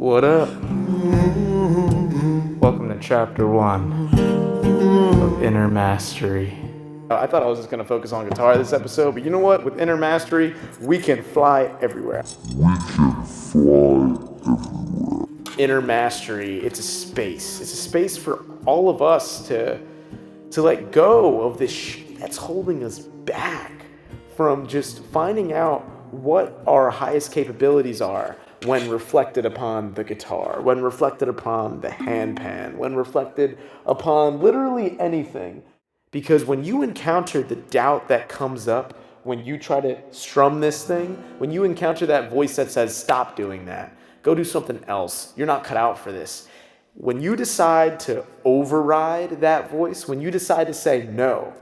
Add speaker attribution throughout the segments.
Speaker 1: What up? Welcome to chapter 1 of Inner Mastery. I thought I was just going to focus on guitar this episode, but you know what? With Inner Mastery, we can fly everywhere. Inner Mastery, it's a space. It's a space for all of us to let go of this shit that's holding us back from just finding out what our highest capabilities are when reflected upon the guitar, when reflected upon the handpan, when reflected upon literally anything. Because when you encounter the doubt that comes up when you try to strum this thing, when you encounter that voice that says, stop doing that, go do something else, you're not cut out for this. When you decide to override that voice, when you decide to say, no,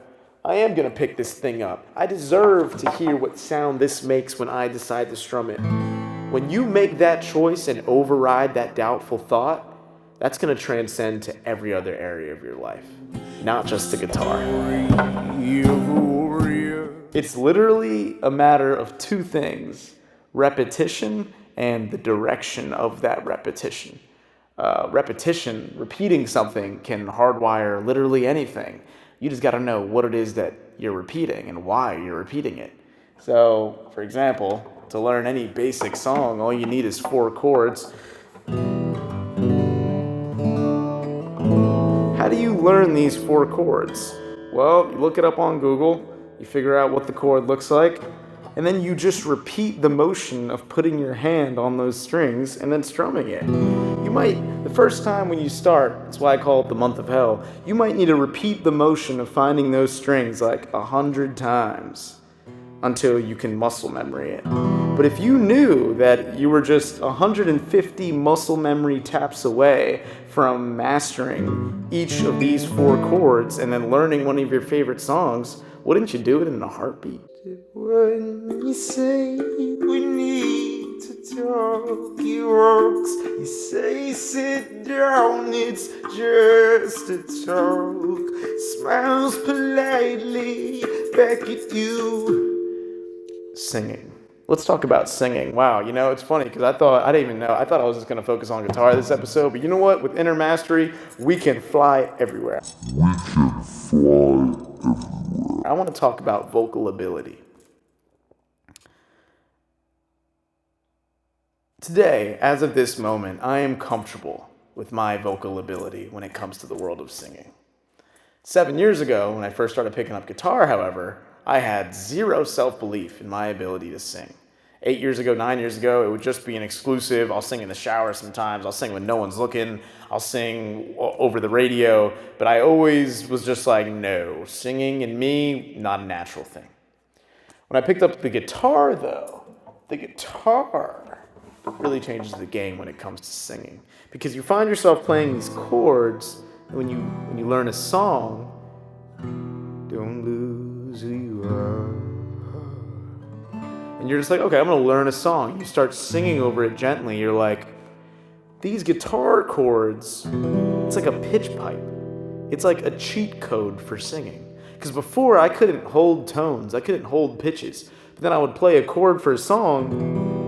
Speaker 1: I am going to pick this thing up. I deserve to hear what sound this makes when I decide to strum it. When you make that choice and override that doubtful thought, that's going to transcend to every other area of your life, not just the guitar. It's literally a matter of two things: repetition and the direction of that repetition. Repetition, repeating something, can hardwire literally anything. You just got to know what it is that you're repeating and why you're repeating it. So, for example, to learn any basic song, all you need is 4 chords. How do you learn these 4 chords? Well, you look it up on Google, you figure out what the chord looks like, and then you just repeat the motion of putting your hand on those strings and then strumming it. You might, the first time when you start, that's why I call it the month of hell, you might need to repeat the motion of finding those strings like 100 times until you can muscle memory it. But if you knew that you were just 150 muscle memory taps away from mastering each of these 4 chords and then learning one of your favorite songs, wouldn't you do it in a heartbeat? When you say we need to talk, he walks. You say sit down, it's just a talk. Smiles politely back at you. Singing. Let's talk about singing. Wow, you know, it's funny because I thought I was just going to focus on guitar this episode, but you know what? With Inner Mastery, we can fly everywhere. I want to talk about vocal ability. Today, as of this moment, I am comfortable with my vocal ability when it comes to the world of singing. 7 years ago, when I first started picking up guitar, however, I had zero self-belief in my ability to sing. 8 years ago, 9 years ago, it would just be an exclusive. I'll sing in the shower sometimes. I'll sing when no one's looking. I'll sing over the radio. But I always was just like, no, singing and me, not a natural thing. When I picked up the guitar, though, the guitar really changes the game when it comes to singing. Because you find yourself playing these chords, and when you learn a song, don't lose who you are. And you're just like, okay, I'm going to learn a song. You start singing over it gently. You're like, these guitar chords, it's like a pitch pipe. It's like a cheat code for singing. Because before, I couldn't hold tones. I couldn't hold pitches. But then I would play a chord for a song.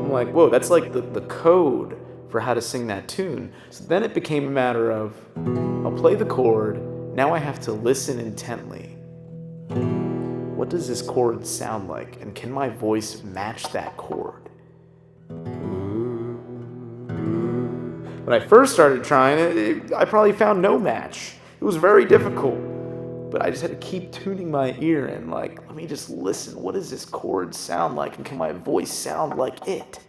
Speaker 1: I'm like, whoa, that's like the code for how to sing that tune. So then it became a matter of, I'll play the chord. Now I have to listen intently. What does this chord sound like? And can my voice match that chord? When I first started trying it, I probably found no match. It was very difficult. But I just had to keep tuning my ear and like, let me just listen. What does this chord sound like? And can my voice sound like it?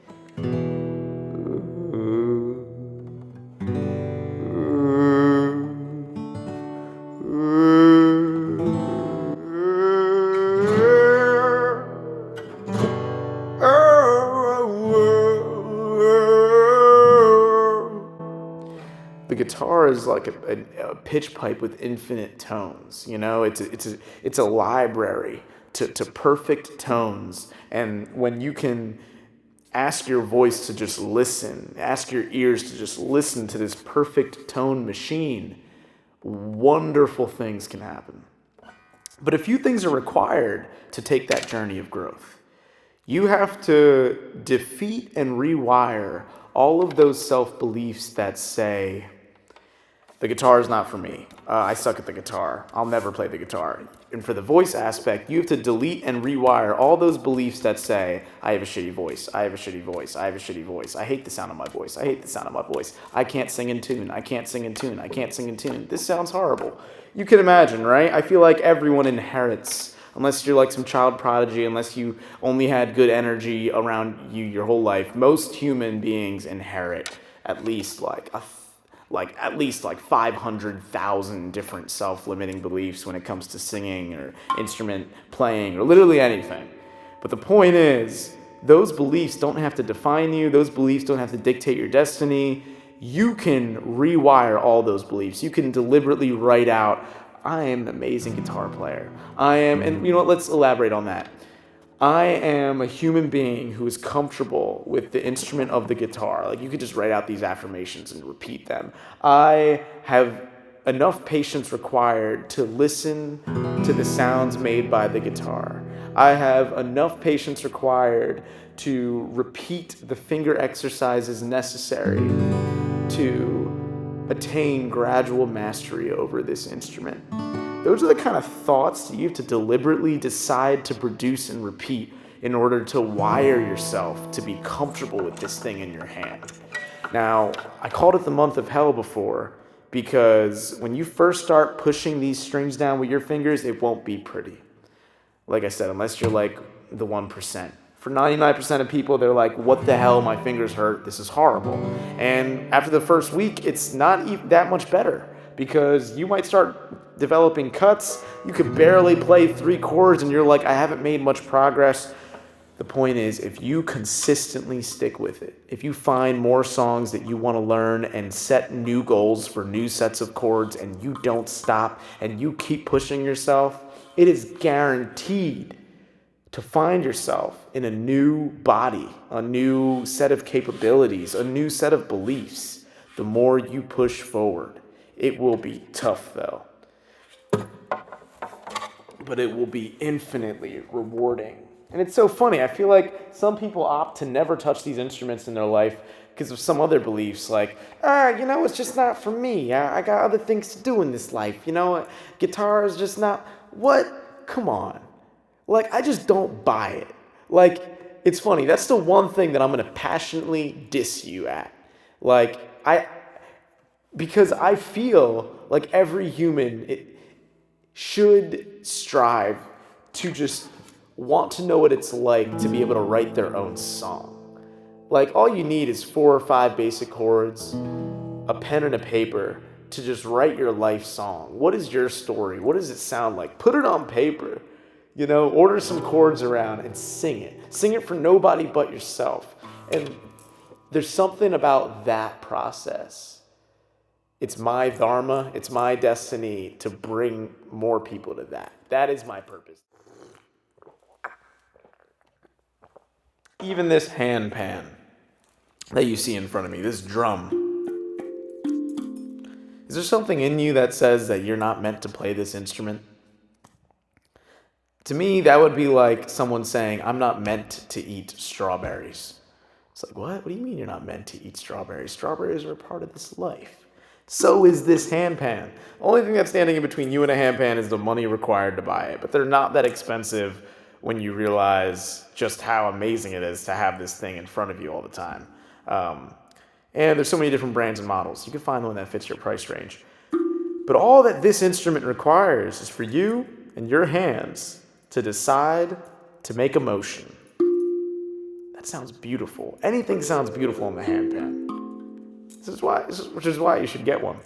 Speaker 1: The guitar is like a pitch pipe with infinite tones. You know, it's a library to perfect tones. And when you can ask your voice to just listen, ask your ears to just listen to this perfect tone machine, wonderful things can happen. But a few things are required to take that journey of growth. You have to defeat and rewire all of those self-beliefs that say, the guitar is not for me. I suck at the guitar. I'll never play the guitar. And for the voice aspect, you have to delete and rewire all those beliefs that say, I have a shitty voice. I have a shitty voice. I have a shitty voice. I hate the sound of my voice. I hate the sound of my voice. I can't sing in tune. I can't sing in tune. I can't sing in tune. This sounds horrible. You can imagine, right? I feel like everyone inherits, unless you're like some child prodigy, unless you only had good energy around you your whole life, most human beings inherit at least like 500,000 different self-limiting beliefs when it comes to singing or instrument playing or literally anything. But the point is, those beliefs don't have to define you. Those beliefs don't have to dictate your destiny. You can rewire all those beliefs. You can deliberately write out, I am an amazing guitar player. And you know what, let's elaborate on that. I am a human being who is comfortable with the instrument of the guitar. Like, you could just write out these affirmations and repeat them. I have enough patience required to listen to the sounds made by the guitar. I have enough patience required to repeat the finger exercises necessary to attain gradual mastery over this instrument. Those are the kind of thoughts that you have to deliberately decide to produce and repeat in order to wire yourself to be comfortable with this thing in your hand. Now, I called it the month of hell before because when you first start pushing these strings down with your fingers, it won't be pretty. Like I said, unless you're like the 1%. For 99% of people, they're like, what the hell, my fingers hurt, this is horrible. And after the first week, it's not even that much better because you might start developing cuts. You could barely play 3 chords and you're like, I haven't made much progress. The point is, if you consistently stick with it, if you find more songs that you want to learn and set new goals for new sets of chords and you don't stop and you keep pushing yourself, it is guaranteed to find yourself in a new body, a new set of capabilities, a new set of beliefs. The more you push forward, it will be tough though, but it will be infinitely rewarding. And it's so funny. I feel like some people opt to never touch these instruments in their life because of some other beliefs like, it's just not for me. I got other things to do in this life. Guitar is just not, what? Come on. Like, I just don't buy it. Like, it's funny. That's the one thing that I'm going to passionately diss you at. Because I feel like every human should strive to just want to know what it's like to be able to write their own song. Like, all you need is 4 or 5 basic chords, a pen and a paper to just write your life song. What is your story? What does it sound like? Put it on paper. Order some chords around and sing it. Sing it for nobody but yourself. And there's something about that process. It's my dharma, it's my destiny to bring more people to that. That is my purpose. Even this hand pan that you see in front of me, this drum. Is there something in you that says that you're not meant to play this instrument? To me, that would be like someone saying, I'm not meant to eat strawberries. It's like, what? What do you mean you're not meant to eat strawberries? Strawberries are a part of this life. So is this hand pan. The only thing that's standing in between you and a hand pan is the money required to buy it. But they're not that expensive when you realize just how amazing it is to have this thing in front of you all the time. And there's so many different brands and models. You can find one that fits your price range. But all that this instrument requires is for you and your hands to decide to make a motion. That sounds beautiful. Anything sounds beautiful on the hand pan. Which is why you should get one.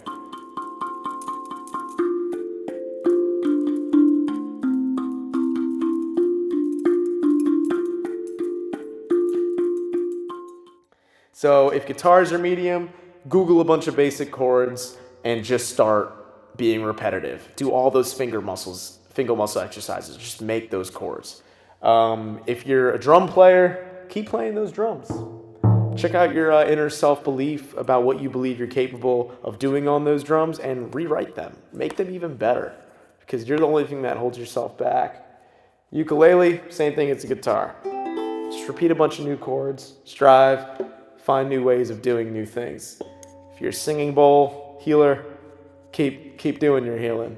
Speaker 1: So if guitars are medium, Google a bunch of basic chords and just start being repetitive. Do all those finger muscle exercises. Just make those chords. If you're a drum player, keep playing those drums. Check out your inner self-belief about what you believe you're capable of doing on those drums and rewrite them. Make them even better because you're the only thing that holds yourself back. Ukulele, same thing as a guitar. Just repeat a bunch of new chords, strive, find new ways of doing new things. If you're a singing bowl healer, keep doing your healing.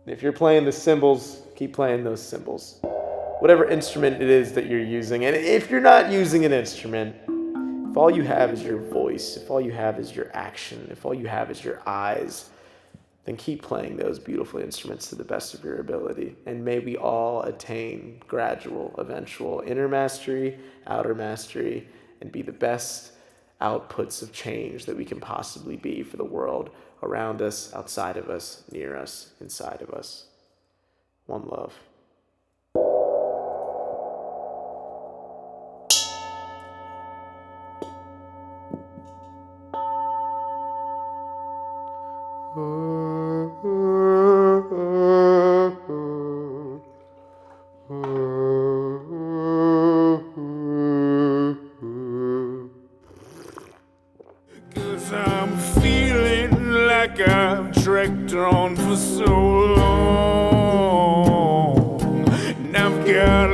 Speaker 1: If you're playing the cymbals, keep playing those cymbals. Whatever instrument it is that you're using, and if you're not using an instrument, if all you have is your voice, if all you have is your action, if all you have is your eyes, then keep playing those beautiful instruments to the best of your ability. And may we all attain gradual, eventual inner mastery, outer mastery, and be the best outputs of change that we can possibly be for the world around us, outside of us, near us, inside of us. One love.
Speaker 2: I'm feeling like I've trekked on for so long, and I've got